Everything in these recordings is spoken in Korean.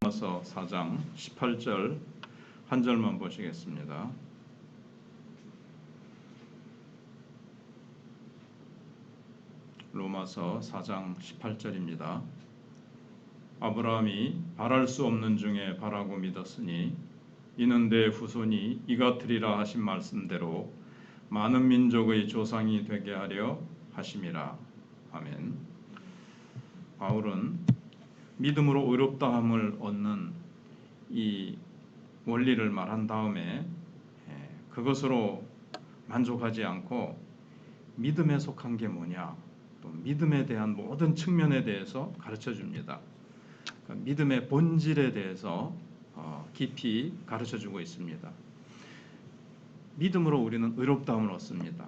로마서 4장 18절 한 절만 보시겠습니다. 로마서 4장 18절입니다. 아브라함이 바랄 수 없는 중에 바라고 믿었으니 이는 내 후손이 이같으리라 하신 말씀대로 많은 민족의 조상이 되게 하려 하심이라. 아멘. 바울은 믿음으로 의롭다함을 얻는 이 원리를 말한 다음에 그것으로 만족하지 않고 믿음에 속한 게 뭐냐, 또 믿음에 대한 모든 측면에 대해서 가르쳐 줍니다. 믿음의 본질에 대해서 깊이 가르쳐 주고 있습니다. 믿음으로 우리는 의롭다함을 얻습니다.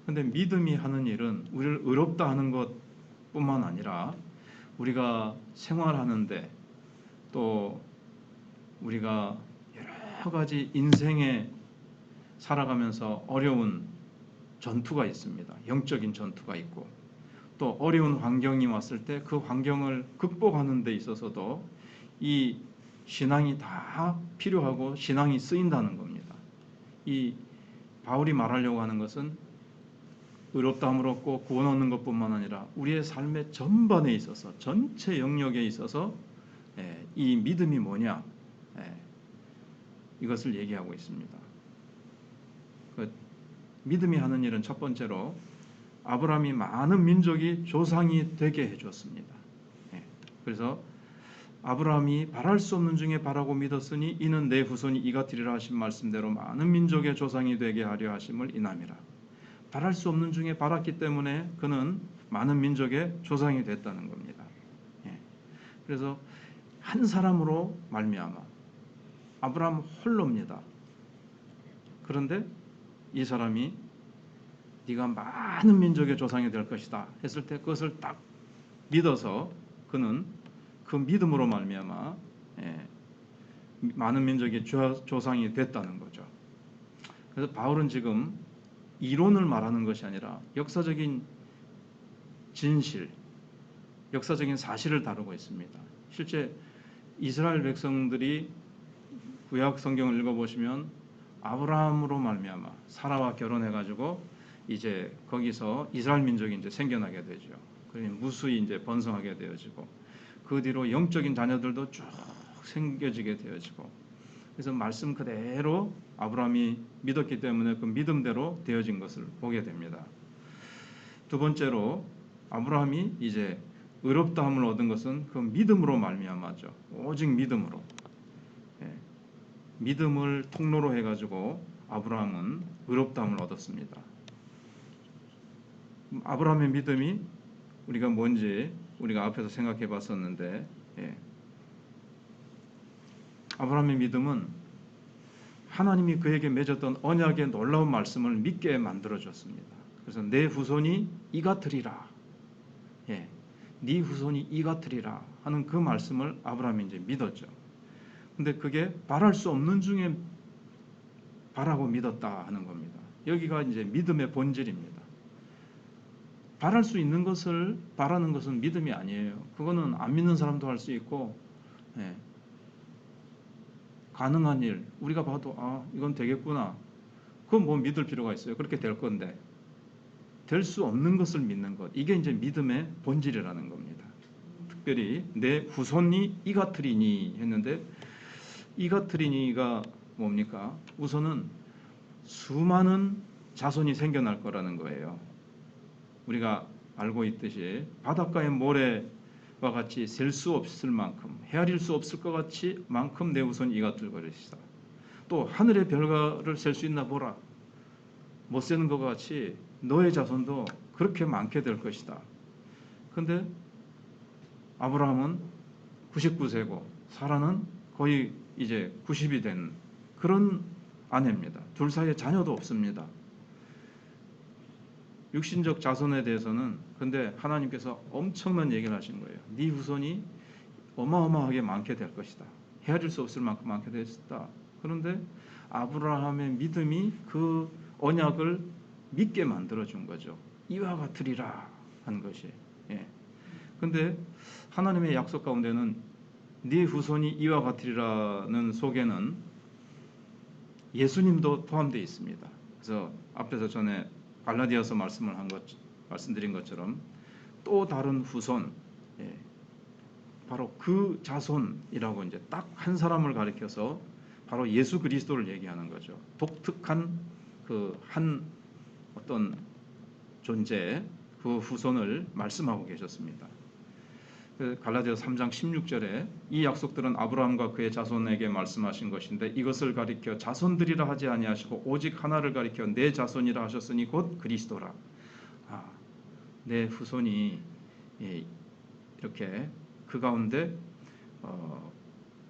그런데 믿음이 하는 일은 우리를 의롭다 하는 것뿐만 아니라 우리가 생활하는데 또 우리가 여러 가지 인생에 살아가면서 어려운 전투가 있습니다. 영적인 전투가 있고 또 어려운 환경이 왔을 때 그 환경을 극복하는 데 있어서도 이 신앙이 다 필요하고 신앙이 쓰인다는 겁니다. 이 바울이 말하려고 하는 것은 의롭다함을 얻고 구원 얻는 것뿐만 아니라 우리의 삶의 전반에 있어서 전체 영역에 있어서 이 믿음이 뭐냐, 이것을 얘기하고 있습니다. 믿음이 하는 일은 첫 번째로 아브라함이 많은 민족이 조상이 되게 해주었습니다. 그래서 아브라함이 바랄 수 없는 중에 바라고 믿었으니 이는 내 후손이 이같으리라 하신 말씀대로 많은 민족의 조상이 되게 하려 하심을 인함이라. 바랄 수 없는 중에 바랐기 때문에 그는 많은 민족의 조상이 됐다는 겁니다. 그래서 한 사람으로 말미암아 아브라함 홀로입니다. 그런데 이 사람이 네가 많은 민족의 조상이 될 것이다 했을 때 그것을 딱 믿어서 그는 그 믿음으로 말미암아 많은 민족의 조상이 됐다는 거죠. 그래서 바울은 지금 이론을 말하는 것이 아니라 역사적인 진실, 역사적인 사실을 다루고 있습니다. 실제 이스라엘 백성들이 구약 성경을 읽어보시면 아브라함으로 말미암아 사라와 결혼해가지고 이제 거기서 이스라엘 민족이 이제 생겨나게 되죠. 그러니 무수히 이제 번성하게 되어지고 그 뒤로 영적인 자녀들도 쭉 생겨지게 되어지고 그래서 말씀 그대로 아브라함이 믿었기 때문에 그 믿음대로 되어진 것을 보게 됩니다. 두 번째로 아브라함이 이제 의롭다함을 얻은 것은 그 믿음으로 말미암아죠. 오직 믿음으로. 믿음을 통로로 해가지고 아브라함은 의롭다함을 얻었습니다. 아브라함의 믿음이 우리가 뭔지 우리가 앞에서 생각해 봤었는데 아브라함의 믿음은 하나님이 그에게 맺었던 언약의 놀라운 말씀을 믿게 만들어줬습니다. 그래서 내 후손이 이같으리라, 네 후손이 이같으리라 하는 그 말씀을 아브라함이 이제 믿었죠. 근데 그게 바랄 수 없는 중에 바라고 믿었다 하는 겁니다. 여기가 이제 믿음의 본질입니다. 바랄 수 있는 것을 바라는 것은 믿음이 아니에요. 그거는 안 믿는 사람도 할 수 있고 가능한 일 우리가 봐도 이건 되겠구나. 그건 뭐 믿을 필요가 있어요. 그렇게 될 건데 될 수 없는 것을 믿는 것, 이게 이제 믿음의 본질이라는 겁니다. 특별히 내 후손이 이같으리니 했는데 이같으리니가 뭡니까? 우선은 수많은 자손이 생겨날 거라는 거예요. 우리가 알고 있듯이 바닷가의 모래와 같이 셀 수 없을 만큼 헤아릴 수 없을 것 같이 만큼 내 후손이 이같을 것이다. 또 하늘의 별과를 셀 수 있나 보라. 못 세는 것 같이 너의 자손도 그렇게 많게 될 것이다. 그런데 아브라함은 99세고 사라는 거의 이제 90이 된 그런 아내입니다. 둘 사이에 자녀도 없습니다. 육신적 자손에 대해서는 근데 하나님께서 엄청난 얘기를 하신 거예요. 네 후손이 어마어마하게 많게 될 것이다. 헤아릴 수 없을 만큼 많게 될 것이다. 그런데 아브라함의 믿음이 그 언약을 믿게 만들어준 거죠. 이와 같으리라 한 것이. 근데 하나님의 약속 가운데는 네 후손이 이와 같으리라는 속에는 예수님도 포함되어 있습니다. 그래서 앞에서 전에 갈라디아서 말씀드린 것처럼 또 다른 후손, 예, 바로 그 자손이라고 이제 딱 한 사람을 가리켜서 바로 예수 그리스도를 얘기하는 거죠. 독특한 그 한 어떤 존재, 그 후손을 말씀하고 계셨습니다. 갈라디아서 3장 16절에 이 약속들은 아브라함과 그의 자손에게 말씀하신 것인데 이것을 가리켜 자손들이라 하지 아니하시고 오직 하나를 가리켜 내 자손이라 하셨으니 곧 그리스도라. 내 후손이 이렇게 그 가운데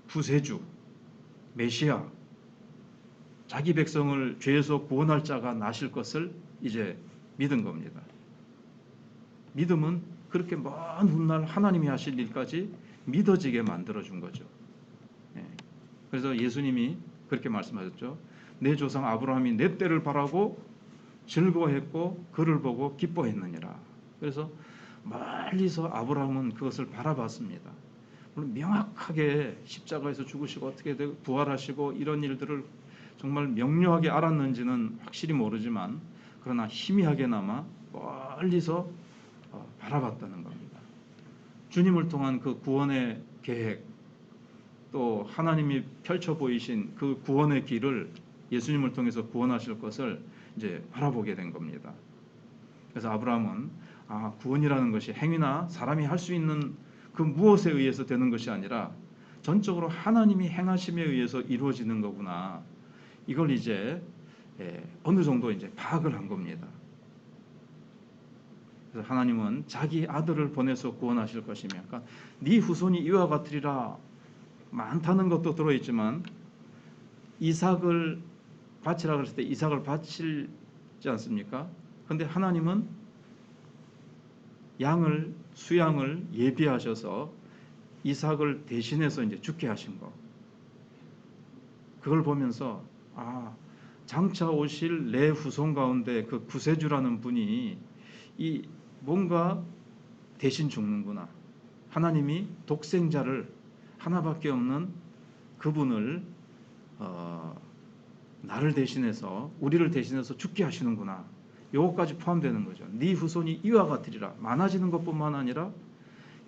구세주, 메시아, 자기 백성을 죄에서 구원할 자가 나실 것을 이제 믿은 겁니다. 믿음은 그렇게 먼 훗날 하나님이 하실 일까지 믿어지게 만들어준 거죠. 그래서 예수님이 그렇게 말씀하셨죠. 내 조상 아브라함이 내 때를 바라고 즐거워했고 그를 보고 기뻐했느니라. 그래서 멀리서 아브라함은 그것을 바라봤습니다. 물론 명확하게 십자가에서 죽으시고 어떻게 되고 부활하시고 이런 일들을 정말 명료하게 알았는지는 확실히 모르지만 그러나 희미하게나마 멀리서 바라봤다는 겁니다. 주님을 통한 그 구원의 계획, 또 하나님이 펼쳐 보이신 그 구원의 길을 예수님을 통해서 구원하실 것을 이제 바라보게 된 겁니다. 그래서 아브라함은 구원이라는 것이 행위나 사람이 할 수 있는 그 무엇에 의해서 되는 것이 아니라 전적으로 하나님이 행하심에 의해서 이루어지는 거구나. 이걸 이제 어느 정도 이제 파악을 한 겁니다. 그래서 하나님은 자기 아들을 보내서 구원하실 것이며, 그러니까 네 후손이 이와 같으리라 많다는 것도 들어있지만 이삭을 바치라 그랬을 때 이삭을 바치지 않습니까? 그런데 하나님은 수양을 예비하셔서 이삭을 대신해서 이제 죽게 하신 거. 그걸 보면서 장차 오실 내 후손 가운데 그 구세주라는 분이 이 뭔가 대신 죽는구나. 하나님이 독생자를 하나밖에 없는 그분을 나를 대신해서 우리를 대신해서 죽게 하시는구나. 요것까지 포함되는 거죠. 네 후손이 이와 같으리라. 많아지는 것뿐만 아니라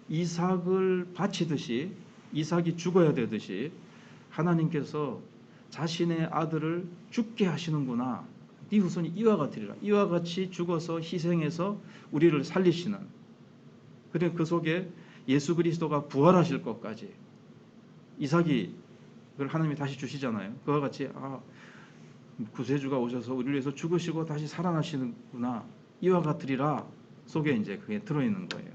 이삭을 바치듯이 이삭이 죽어야 되듯이 하나님께서 자신의 아들을 죽게 하시는구나. 네 후손이 이와 같으리라. 이와 같이 죽어서 희생해서 우리를 살리시는. 그래 그 속에 예수 그리스도가 부활하실 것까지 이삭이 그걸 하나님이 다시 주시잖아요. 그와 같이 구세주가 오셔서 우리를 위해서 죽으시고 다시 살아나시는구나. 이와 같으리라 속에 이제 그게 들어있는 거예요.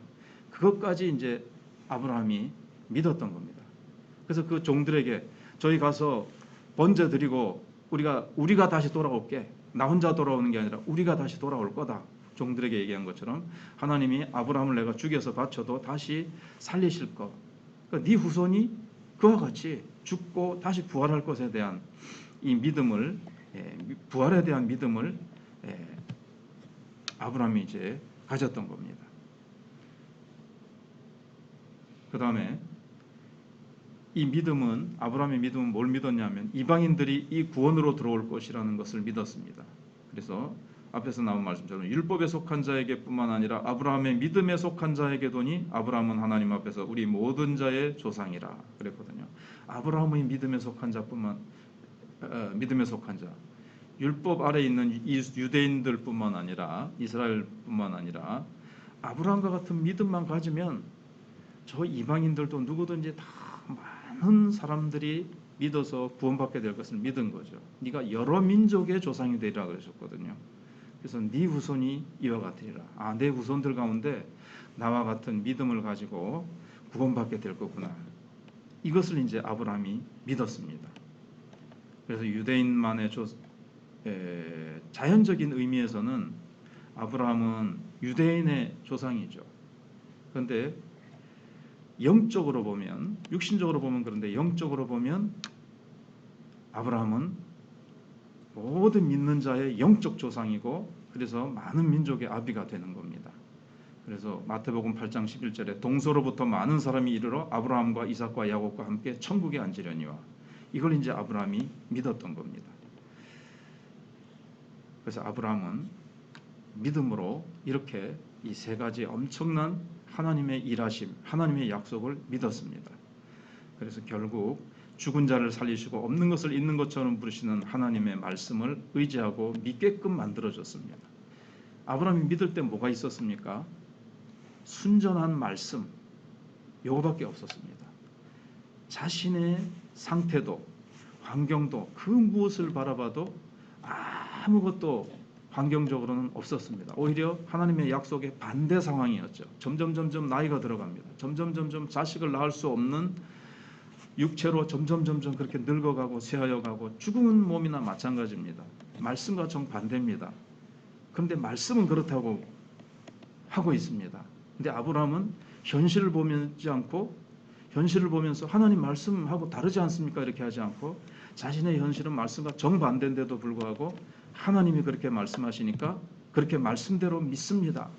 그것까지 이제 아브라함이 믿었던 겁니다. 그래서 그 종들에게 저희 가서 번제 드리고 우리가 다시 돌아올게. 나 혼자 돌아오는 게 아니라 우리가 다시 돌아올 거다. 종들에게 얘기한 것처럼 하나님이 아브라함을 내가 죽여서 바쳐도 다시 살리실 것. 그러니까 네 후손이 그와 같이 죽고 다시 부활할 것에 대한 이 믿음을 부활에 대한 믿음을 아브라함이 이제 가졌던 겁니다. 그 다음에 이 믿음은 아브라함의 믿음은 뭘 믿었냐면 이방인들이 이 구원으로 들어올 것이라는 것을 믿었습니다. 그래서 앞에서 나온 말씀처럼 율법에 속한 자에게뿐만 아니라 아브라함의 믿음에 속한 자에게도니 아브라함은 하나님 앞에서 우리 모든 자의 조상이라 그랬거든요. 아브라함의 믿음에 속한 자, 율법 아래 있는 유대인들뿐만 아니라 이스라엘뿐만 아니라 아브라함과 같은 믿음만 가지면 저 이방인들도 누구든지 다 많은 사람들이 믿어서 구원받게 될 것을 믿은 거죠. 네가 여러 민족의 조상이 되리라 그러셨거든요. 그래서 네 후손이 이와 같으리라. 내 후손들 가운데 나와 같은 믿음을 가지고 구원받게 될 거구나. 이것을 이제 아브라함이 믿었습니다. 그래서 유대인만의 자연적인 의미에서는 아브라함은 유대인의 조상이죠. 그런데 영적으로 보면, 육신적으로 보면 그런데 영적으로 보면 아브라함은 모든 믿는 자의 영적 조상이고 그래서 많은 민족의 아비가 되는 겁니다. 그래서 마태복음 8장 11절에 동서로부터 많은 사람이 이르러 아브라함과 이삭과 야곱과 함께 천국에 앉으려니와, 이걸 이제 아브라함이 믿었던 겁니다. 그래서 아브라함은 믿음으로 이렇게 이 세 가지 엄청난 하나님의 일하심, 하나님의 약속을 믿었습니다. 그래서 결국 죽은 자를 살리시고 없는 것을 있는 것처럼 부르시는 하나님의 말씀을 의지하고 믿게끔 만들어졌습니다. 아브라함이 믿을 때 뭐가 있었습니까? 순전한 말씀, 요거밖에 없었습니다. 자신의 상태도 환경도 그 무엇을 바라봐도 아무것도 환경적으로는 없었습니다. 오히려 하나님의 약속의 반대 상황이었죠. 점점 나이가 들어갑니다. 점점 자식을 낳을 수 없는 육체로 점점 그렇게 늙어가고 쇠하여가고 죽은 몸이나 마찬가지입니다. 말씀과 정반대입니다. 그런데 말씀은 그렇다고 하고 있습니다. 근데 아브라함은 현실을 보지 않고, 현실을 보면서 하나님 말씀하고 다르지 않습니까? 이렇게 하지 않고 자신의 현실은 말씀과 정반대인데도 불구하고 하나님이 그렇게 말씀하시니까 그렇게 말씀대로 믿습니다.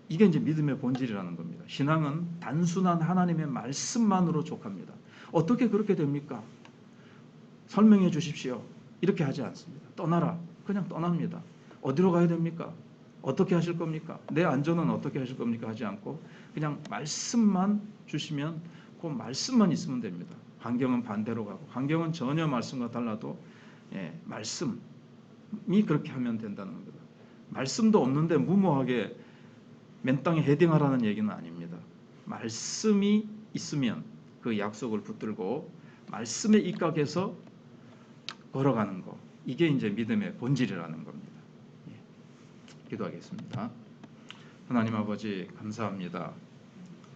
이게 이제 믿음의 본질이라는 겁니다. 신앙은 단순한 하나님의 말씀만으로 족합니다. 어떻게 그렇게 됩니까? 설명해 주십시오. 이렇게 하지 않습니다. 떠나라. 그냥 떠납니다. 어디로 가야 됩니까? 어떻게 하실 겁니까? 내 안전은 어떻게 하실 겁니까? 하지 않고 그냥 말씀만 주시면 그 말씀만 있으면 됩니다. 환경은 반대로 가고, 환경은 전혀 말씀과 달라도 말씀이 그렇게 하면 된다는 겁니다. 말씀도 없는데 무모하게 맨 땅에 헤딩하라는 얘기는 아닙니다. 말씀이 있으면 그 약속을 붙들고 말씀에 입각해서 걸어가는 거, 이게 이제 믿음의 본질이라는 겁니다. 기도하겠습니다. 하나님 아버지, 감사합니다.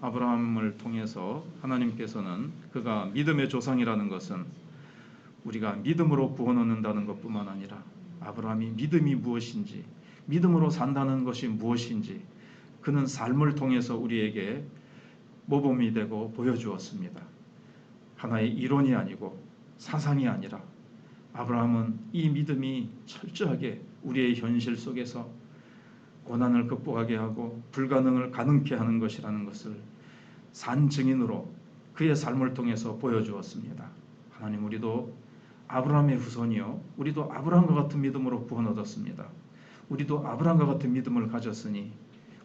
아브라함을 통해서 하나님께서는 그가 믿음의 조상이라는 것은 우리가 믿음으로 구원 얻는다는 것뿐만 아니라 아브라함이 믿음이 무엇인지, 믿음으로 산다는 것이 무엇인지 그는 삶을 통해서 우리에게 모범이 되고 보여주었습니다. 하나의 이론이 아니고 사상이 아니라 아브라함은 이 믿음이 철저하게 우리의 현실 속에서 고난을 극복하게 하고 불가능을 가능케 하는 것이라는 것을 산 증인으로 그의 삶을 통해서 보여주었습니다. 하나님, 우리도 아브라함의 후손이요, 우리도 아브라함과 같은 믿음으로 구원 얻었습니다. 우리도 아브라함과 같은 믿음을 가졌으니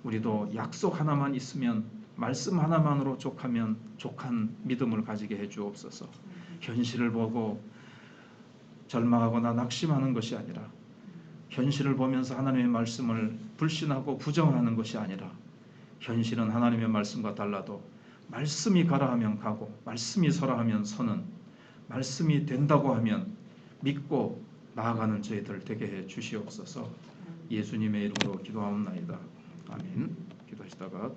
우리도 약속 하나만 있으면, 말씀 하나만으로 족하면 족한 믿음을 가지게 해주옵소서. 현실을 보고 절망하거나 낙심하는 것이 아니라, 현실을 보면서 하나님의 말씀을 불신하고 부정하는 것이 아니라, 현실은 하나님의 말씀과 달라도 말씀이 가라 하면 가고 말씀이 서라 하면 서는, 말씀이 된다고 하면 믿고 나아가는 저희들 되게 해 주시옵소서. 예수님의 이름으로 기도하옵나이다. 아멘. 기도하시다가